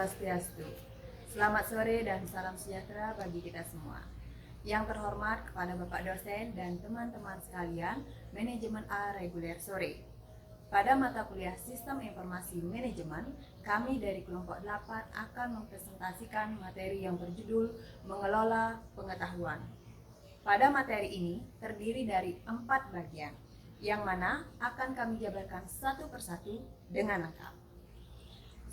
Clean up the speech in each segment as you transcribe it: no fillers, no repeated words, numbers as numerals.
Swastiastu. Selamat sore dan salam sejahtera bagi kita semua. Yang terhormat kepada Bapak dosen dan teman-teman sekalian, Manajemen A reguler sore. Pada mata kuliah Sistem Informasi Manajemen, kami dari kelompok 8 akan mempresentasikan materi yang berjudul Mengelola Pengetahuan. Pada materi ini terdiri dari 4 bagian, yang mana akan kami jabarkan satu persatu dengan lengkap.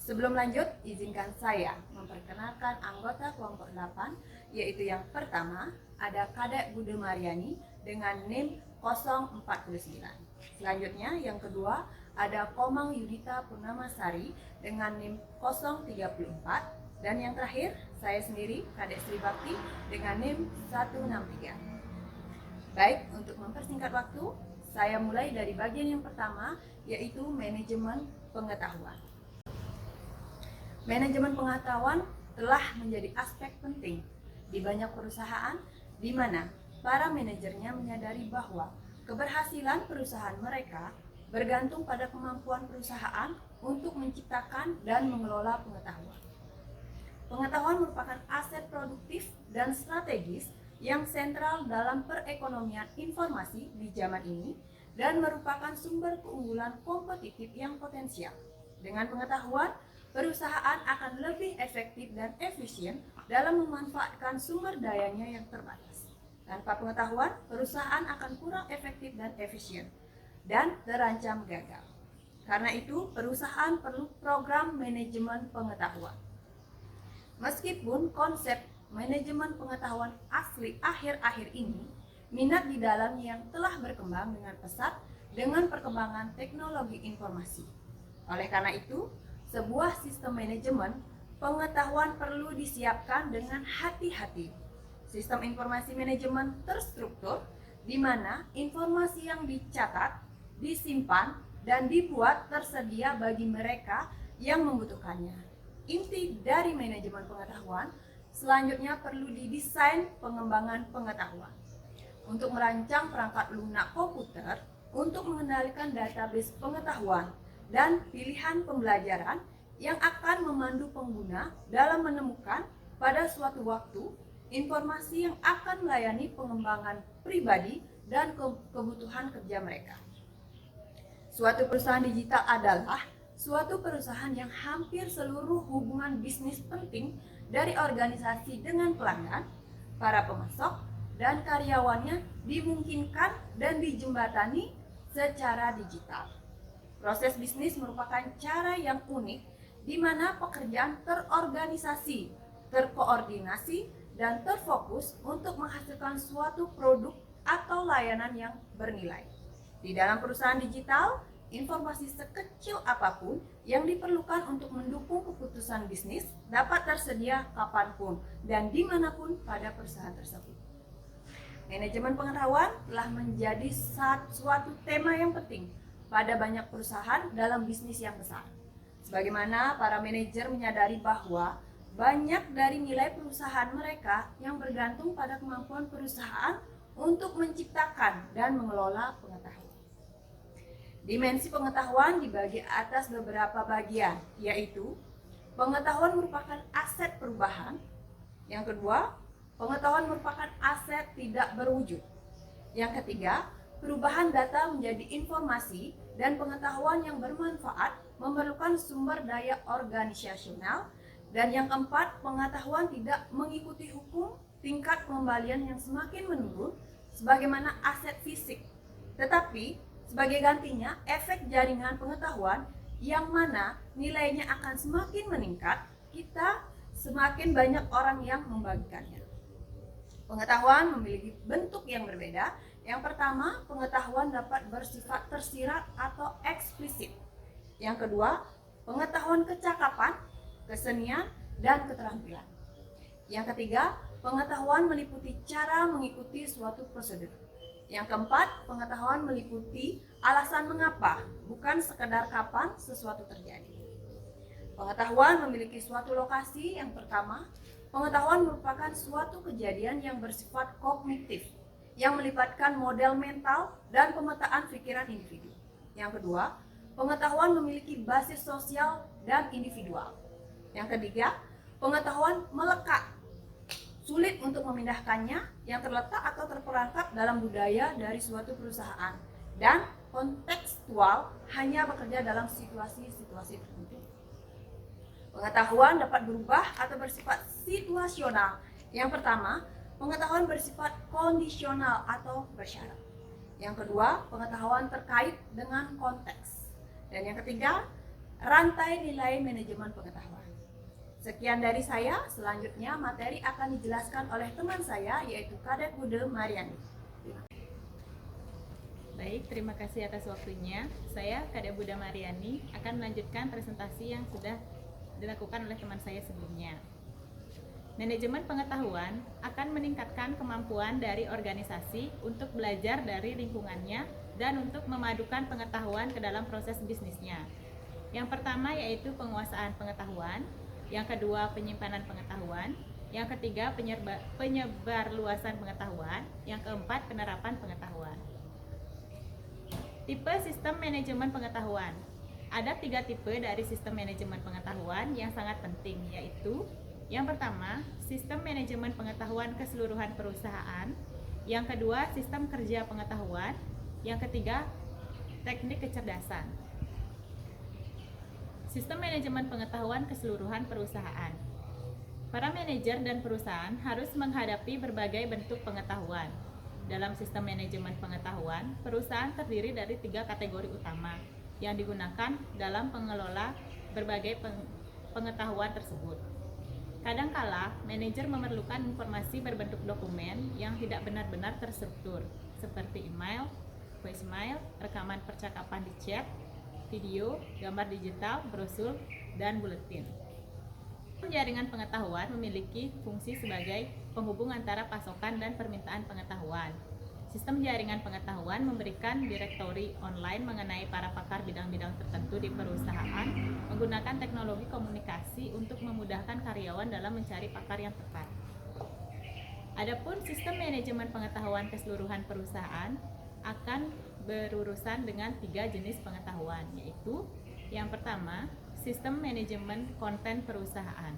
Sebelum lanjut, izinkan saya memperkenalkan anggota kelompok 8, yaitu yang pertama ada Kadek Bude Mariani dengan NIM 049. Selanjutnya yang kedua ada Komang Yudita Purnamasari dengan NIM 034. Dan yang terakhir saya sendiri, Kadek Sri Bakti dengan NIM 163. Baik, untuk mempersingkat waktu, saya mulai dari bagian yang pertama, yaitu manajemen pengetahuan. Manajemen pengetahuan telah menjadi aspek penting di banyak perusahaan di mana para manajernya menyadari bahwa keberhasilan perusahaan mereka bergantung pada kemampuan perusahaan untuk menciptakan dan mengelola pengetahuan. Pengetahuan merupakan aset produktif dan strategis yang sentral dalam perekonomian informasi di zaman ini dan merupakan sumber keunggulan kompetitif yang potensial. Dengan pengetahuan, perusahaan akan lebih efektif dan efisien dalam memanfaatkan sumber dayanya yang terbatas. Tanpa pengetahuan, perusahaan akan kurang efektif dan efisien dan terancam gagal. Karena itu, perusahaan perlu program manajemen pengetahuan. Meskipun konsep manajemen pengetahuan asli akhir-akhir ini, minat di dalamnya yang telah berkembang dengan pesat dengan perkembangan teknologi informasi. Oleh karena itu, sebuah sistem manajemen pengetahuan perlu disiapkan dengan hati-hati. Sistem informasi manajemen terstruktur di mana informasi yang dicatat, disimpan, dan dibuat tersedia bagi mereka yang membutuhkannya. Inti dari manajemen pengetahuan selanjutnya perlu didesain pengembangan pengetahuan. Untuk merancang perangkat lunak komputer untuk mengendalikan database pengetahuan dan pilihan pembelajaran yang akan memandu pengguna dalam menemukan pada suatu waktu informasi yang akan melayani pengembangan pribadi dan kebutuhan kerja mereka. Suatu perusahaan digital adalah suatu perusahaan yang hampir seluruh hubungan bisnis penting dari organisasi dengan pelanggan, para pemasok, dan karyawannya dimungkinkan dan dijembatani secara digital. Proses bisnis merupakan cara yang unik di mana pekerjaan terorganisasi, terkoordinasi, dan terfokus untuk menghasilkan suatu produk atau layanan yang bernilai. Di dalam perusahaan digital, informasi sekecil apapun yang diperlukan untuk mendukung keputusan bisnis dapat tersedia kapanpun dan dimanapun pada perusahaan tersebut. Manajemen pengetahuan telah menjadi suatu tema yang penting pada banyak perusahaan dalam bisnis yang besar. Sebagaimana para manajer menyadari bahwa banyak dari nilai perusahaan mereka yang bergantung pada kemampuan perusahaan untuk menciptakan dan mengelola pengetahuan. Dimensi pengetahuan dibagi atas beberapa bagian, yaitu pengetahuan merupakan aset perubahan. Yang kedua, pengetahuan merupakan aset tidak berwujud. Yang ketiga, perubahan data menjadi informasi dan pengetahuan yang bermanfaat memerlukan sumber daya organisasional. Dan yang keempat, pengetahuan tidak mengikuti hukum tingkat pengembalian yang semakin menurun sebagaimana aset fisik. Tetapi sebagai gantinya, efek jaringan pengetahuan yang mana nilainya akan semakin meningkat, kita semakin banyak orang yang membagikannya. Pengetahuan memiliki bentuk yang berbeda. Yang pertama, pengetahuan dapat bersifat tersirat atau eksplisit. Yang kedua, pengetahuan kecakapan, kesenian, dan keterampilan. Yang ketiga, pengetahuan meliputi cara mengikuti suatu prosedur. Yang keempat, pengetahuan meliputi alasan mengapa, bukan sekedar kapan sesuatu terjadi. Pengetahuan memiliki suatu lokasi. Yang pertama, pengetahuan merupakan suatu kejadian yang bersifat kognitif, yang melibatkan model mental dan pemetaan pikiran individu. Yang kedua, pengetahuan memiliki basis sosial dan individual. Yang ketiga, pengetahuan melekat, sulit untuk memindahkannya, yang terletak atau terperangkap dalam budaya dari suatu perusahaan, dan kontekstual, hanya bekerja dalam situasi-situasi tertentu. Pengetahuan dapat berubah atau bersifat situasional. Yang pertama, pengetahuan bersifat kondisional atau bersyarat. Yang kedua, pengetahuan terkait dengan konteks. Dan yang ketiga, rantai nilai manajemen pengetahuan. Sekian dari saya, selanjutnya materi akan dijelaskan oleh teman saya, yaitu Kadep Bude Mariani. Baik, terima kasih atas waktunya. Saya, Kadep Bude Mariani, akan melanjutkan presentasi yang sudah dilakukan oleh teman saya sebelumnya. Manajemen pengetahuan akan meningkatkan kemampuan dari organisasi untuk belajar dari lingkungannya dan untuk memadukan pengetahuan ke dalam proses bisnisnya. Yang pertama yaitu penguasaan pengetahuan, yang kedua penyimpanan pengetahuan, yang ketiga penyebarluasan pengetahuan, yang keempat penerapan pengetahuan. Tipe sistem manajemen pengetahuan. Ada 3 tipe dari sistem manajemen pengetahuan yang sangat penting, yaitu yang pertama, sistem manajemen pengetahuan keseluruhan perusahaan. Yang kedua, sistem kerja pengetahuan. Yang ketiga, teknik kecerdasan. Sistem manajemen pengetahuan keseluruhan perusahaan. Para manajer dan perusahaan harus menghadapi berbagai bentuk pengetahuan. Dalam sistem manajemen pengetahuan, perusahaan terdiri dari 3 kategori utama yang digunakan dalam pengelola berbagai pengetahuan tersebut. Kadangkala, manajer memerlukan informasi berbentuk dokumen yang tidak benar-benar terstruktur, seperti email, voicemail, rekaman percakapan di chat, video, gambar digital, brosur, dan buletin. Jaringan pengetahuan memiliki fungsi sebagai penghubung antara pasokan dan permintaan pengetahuan. Sistem jaringan pengetahuan memberikan direktori online mengenai para pakar bidang-bidang tertentu di perusahaan menggunakan teknologi komunikasi untuk memudahkan karyawan dalam mencari pakar yang tepat. Adapun sistem manajemen pengetahuan keseluruhan perusahaan akan berurusan dengan 3 jenis pengetahuan, yaitu yang pertama, sistem manajemen konten perusahaan.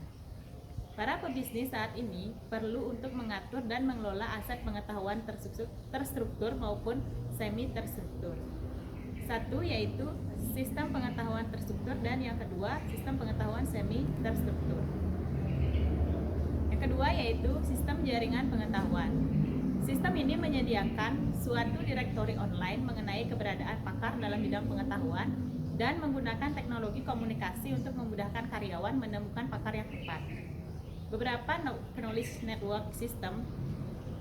Para pebisnis saat ini perlu untuk mengatur dan mengelola aset pengetahuan terstruktur maupun semi terstruktur. Satu yaitu sistem pengetahuan terstruktur dan yang kedua sistem pengetahuan semi terstruktur. Yang kedua yaitu sistem jaringan pengetahuan. Sistem ini menyediakan suatu direktori online mengenai keberadaan pakar dalam bidang pengetahuan dan menggunakan teknologi komunikasi untuk memudahkan karyawan menemukan pakar yang tepat. Beberapa knowledge network system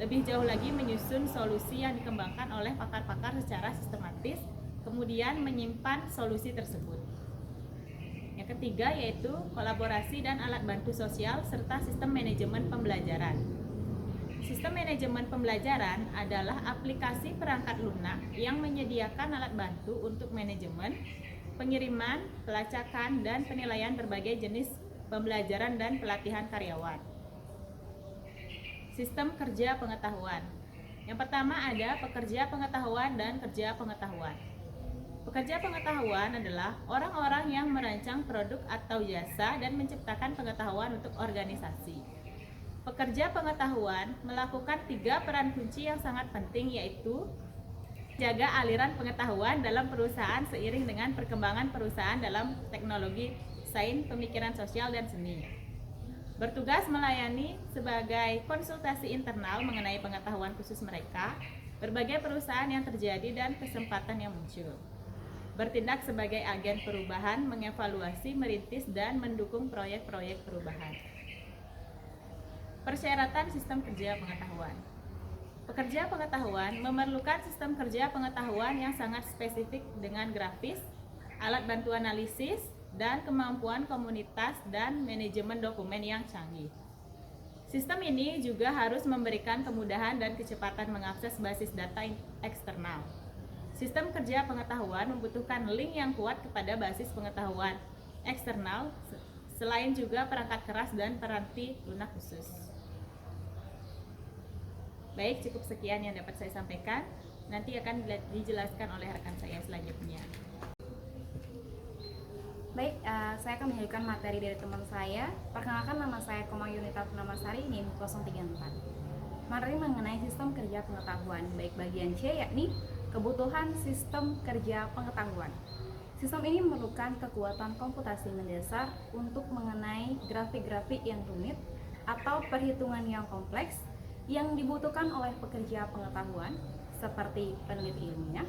lebih jauh lagi menyusun solusi yang dikembangkan oleh pakar-pakar secara sistematis, kemudian menyimpan solusi tersebut. Yang ketiga yaitu kolaborasi dan alat bantu sosial serta sistem manajemen pembelajaran. Sistem manajemen pembelajaran adalah aplikasi perangkat lunak yang menyediakan alat bantu untuk manajemen, pengiriman, pelacakan, dan penilaian berbagai jenis pembelajaran dan pelatihan karyawan. Sistem kerja pengetahuan. Yang pertama ada pekerja pengetahuan dan kerja pengetahuan. Pekerja pengetahuan adalah orang-orang yang merancang produk atau jasa dan menciptakan pengetahuan untuk organisasi. Pekerja pengetahuan melakukan 3 peran kunci yang sangat penting, yaitu jaga aliran pengetahuan dalam perusahaan seiring dengan perkembangan perusahaan dalam teknologi, sains, pemikiran sosial, dan seni. Bertugas melayani sebagai konsultasi internal mengenai pengetahuan khusus mereka, berbagai perusahaan yang terjadi dan kesempatan yang muncul. Bertindak sebagai agen perubahan, mengevaluasi, merintis, dan mendukung proyek-proyek perubahan. Persyaratan sistem kerja pengetahuan. Pekerja pengetahuan memerlukan sistem kerja pengetahuan yang sangat spesifik dengan grafis, alat bantu analisis, dan kemampuan komunitas dan manajemen dokumen yang canggih. Sistem ini juga harus memberikan kemudahan dan kecepatan mengakses basis data eksternal. Sistem kerja pengetahuan membutuhkan link yang kuat kepada basis pengetahuan eksternal, selain juga perangkat keras dan peranti lunak khusus. Baik, cukup sekian yang dapat saya sampaikan. Nanti akan dijelaskan oleh rekan saya selanjutnya. Baik, saya akan menyajikan materi dari teman saya. Perkenalkan, nama saya Komang Yunita Purnamasari, NIM 034. Materi mengenai sistem kerja pengetahuan, baik bagian C yakni kebutuhan sistem kerja pengetahuan. Sistem ini memerlukan kekuatan komputasi mendasar untuk mengenai grafik-grafik yang rumit atau perhitungan yang kompleks yang dibutuhkan oleh pekerja pengetahuan seperti peneliti ilmiah,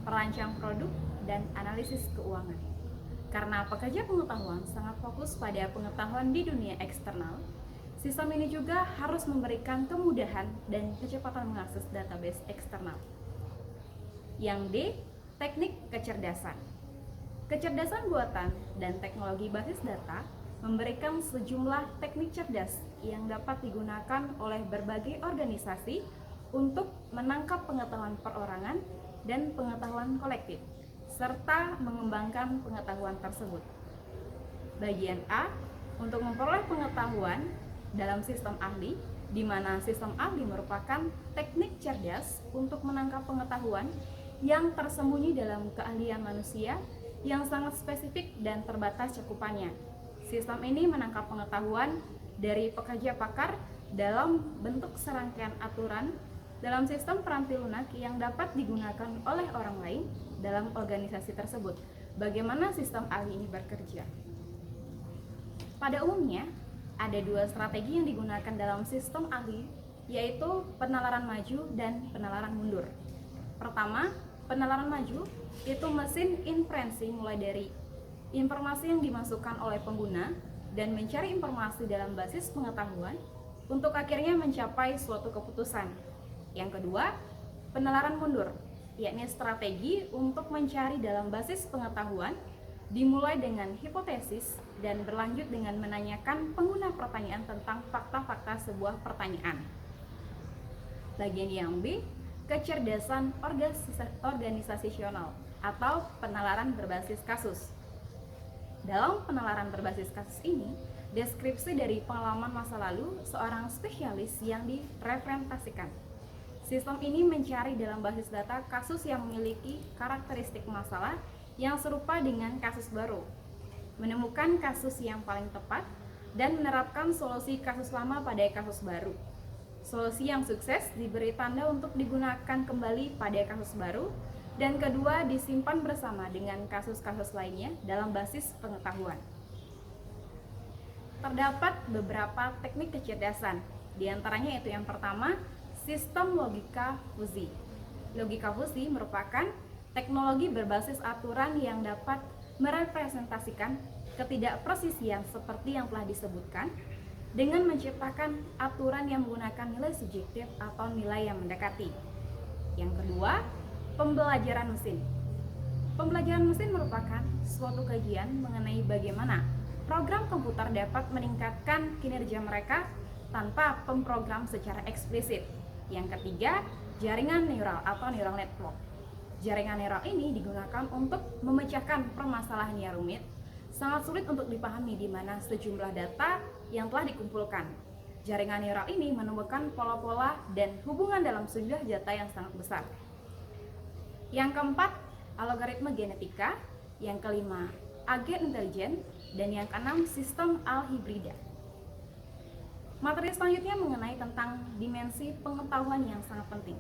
perancang produk, dan analisis keuangan. Karena pekerja pengetahuan sangat fokus pada pengetahuan di dunia eksternal, sistem ini juga harus memberikan kemudahan dan kecepatan mengakses database eksternal. Yang D, teknik kecerdasan. Kecerdasan buatan dan teknologi basis data memberikan sejumlah teknik cerdas yang dapat digunakan oleh berbagai organisasi untuk menangkap pengetahuan perorangan dan pengetahuan kolektif, serta mengembangkan pengetahuan tersebut. Bagian A, untuk memperoleh pengetahuan dalam sistem ahli, di mana sistem ahli merupakan teknik cerdas untuk menangkap pengetahuan yang tersembunyi dalam keahlian manusia yang sangat spesifik dan terbatas cakupannya. Sistem ini menangkap pengetahuan dari pekerja pakar dalam bentuk serangkaian aturan dalam sistem piramid lunak yang dapat digunakan oleh orang lain dalam organisasi tersebut. Bagaimana sistem ahli ini bekerja? Pada umumnya, ada dua strategi yang digunakan dalam sistem ahli, yaitu penalaran maju dan penalaran mundur. Pertama, penalaran maju itu mesin inferensi mulai dari informasi yang dimasukkan oleh pengguna dan mencari informasi dalam basis pengetahuan untuk akhirnya mencapai suatu keputusan. Yang kedua, penalaran mundur, yakni strategi untuk mencari dalam basis pengetahuan dimulai dengan hipotesis dan berlanjut dengan menanyakan pengguna pertanyaan tentang fakta-fakta sebuah pertanyaan. Bagian yang B, kecerdasan organisasional atau penalaran berbasis kasus. Dalam penalaran berbasis kasus ini, deskripsi dari pengalaman masa lalu seorang spesialis yang direpresentasikan. Sistem ini mencari dalam basis data kasus yang memiliki karakteristik masalah yang serupa dengan kasus baru, menemukan kasus yang paling tepat, dan menerapkan solusi kasus lama pada kasus baru. Solusi yang sukses diberi tanda untuk digunakan kembali pada kasus baru, dan kedua disimpan bersama dengan kasus-kasus lainnya dalam basis pengetahuan. Terdapat beberapa teknik kecerdasan, diantaranya itu yang pertama, sistem logika fusi. Logika fusi merupakan teknologi berbasis aturan yang dapat merepresentasikan ketidakpresisian seperti yang telah disebutkan dengan menciptakan aturan yang menggunakan nilai subjektif atau nilai yang mendekati. Yang kedua, pembelajaran mesin. Pembelajaran mesin merupakan suatu kajian mengenai bagaimana program komputer dapat meningkatkan kinerja mereka tanpa pemprogram secara eksplisit. Yang ketiga, jaringan neural atau neural network. Jaringan neural ini digunakan untuk memecahkan permasalahan yang rumit, sangat sulit untuk dipahami di mana sejumlah data yang telah dikumpulkan. Jaringan neural ini menemukan pola-pola dan hubungan dalam sejumlah data yang sangat besar. Yang keempat, algoritma genetika. Yang kelima, agen intelijen. Dan yang keenam, sistem alhibrida. Materi selanjutnya mengenai tentang dimensi pengetahuan yang sangat penting.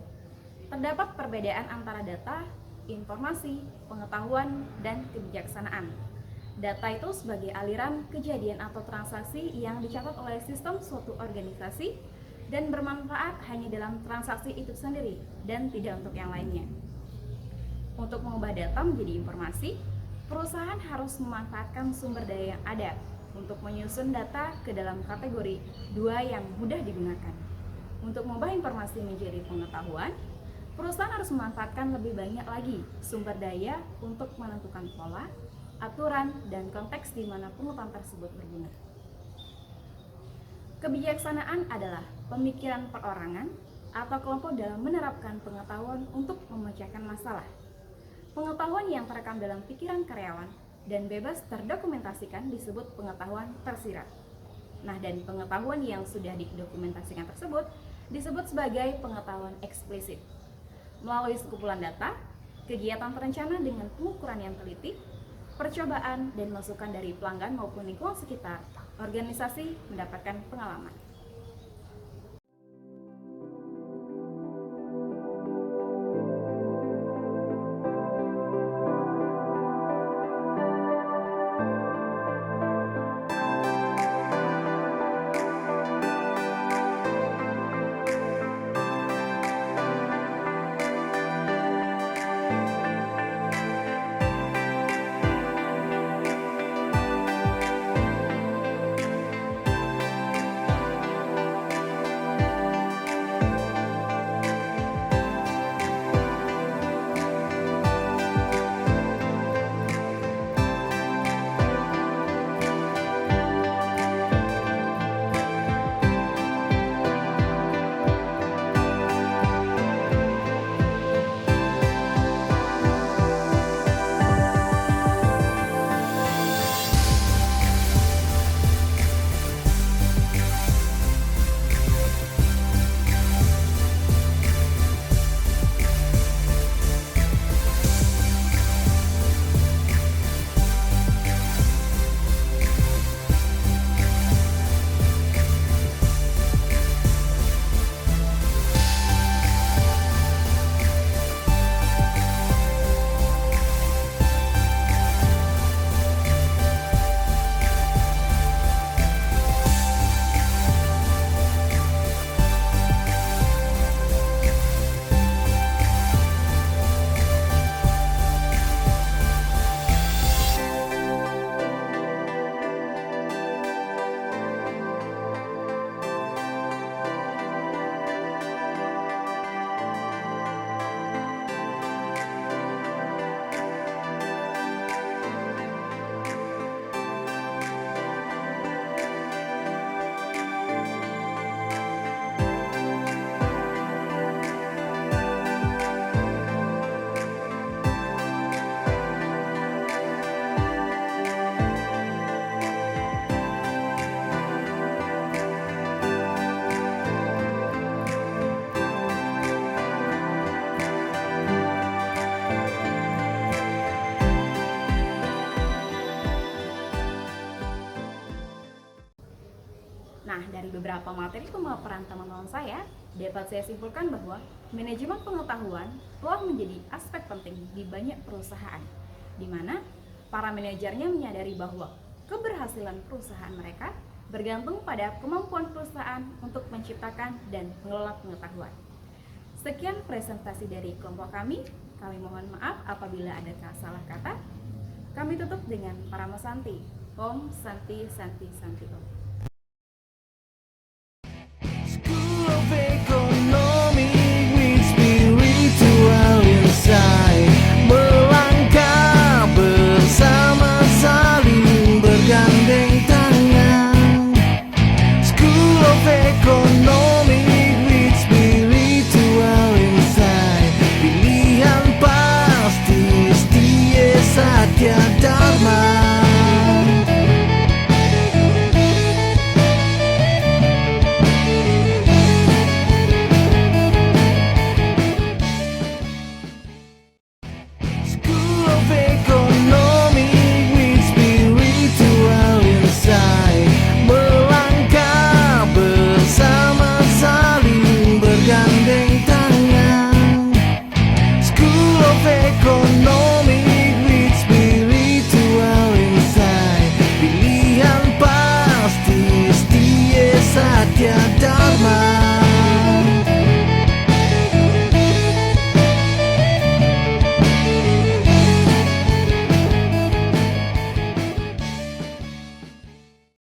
Terdapat perbedaan antara data, informasi, pengetahuan, dan kebijaksanaan. Data itu sebagai aliran kejadian atau transaksi yang dicatat oleh sistem suatu organisasi dan bermanfaat hanya dalam transaksi itu sendiri dan tidak untuk yang lainnya. Untuk mengubah data menjadi informasi, perusahaan harus memanfaatkan sumber daya yang ada untuk menyusun data ke dalam kategori dua yang mudah digunakan. Untuk mengubah informasi menjadi pengetahuan, perusahaan harus memanfaatkan lebih banyak lagi sumber daya untuk menentukan pola, aturan, dan konteks di mana pengetahuan tersebut berguna. Kebijaksanaan adalah pemikiran perorangan atau kelompok dalam menerapkan pengetahuan untuk memecahkan masalah. Pengetahuan yang terekam dalam pikiran karyawan dan bebas terdokumentasikan disebut pengetahuan tersirat. Nah, dan pengetahuan yang sudah didokumentasikan tersebut disebut sebagai pengetahuan eksplisit. Melalui sekumpulan data, kegiatan terencana dengan pengukuran yang teliti, percobaan, dan masukan dari pelanggan maupun lingkungan sekitar, organisasi mendapatkan pengalaman. Nah, dari beberapa materi pemaparan teman-teman saya, dapat saya simpulkan bahwa manajemen pengetahuan telah menjadi aspek penting di banyak perusahaan, di mana para manajernya menyadari bahwa keberhasilan perusahaan mereka bergantung pada kemampuan perusahaan untuk menciptakan dan mengelola pengetahuan. Sekian presentasi dari kelompok kami mohon maaf apabila ada salah kata. Kami tutup dengan Parama Santi. Om Santi Santi Santi Om. School of Economic with spiritual insight. Melangkah bersama saling bergandeng tangan. School of Economic with spiritual insight. Pilihan pasti setia Satya Dharma. School of Economic with spiritual insight. Melangkah bersama saling bergandeng tangan. School of Economic with spiritual insight. Pilihan pasti setia Satya Dharma.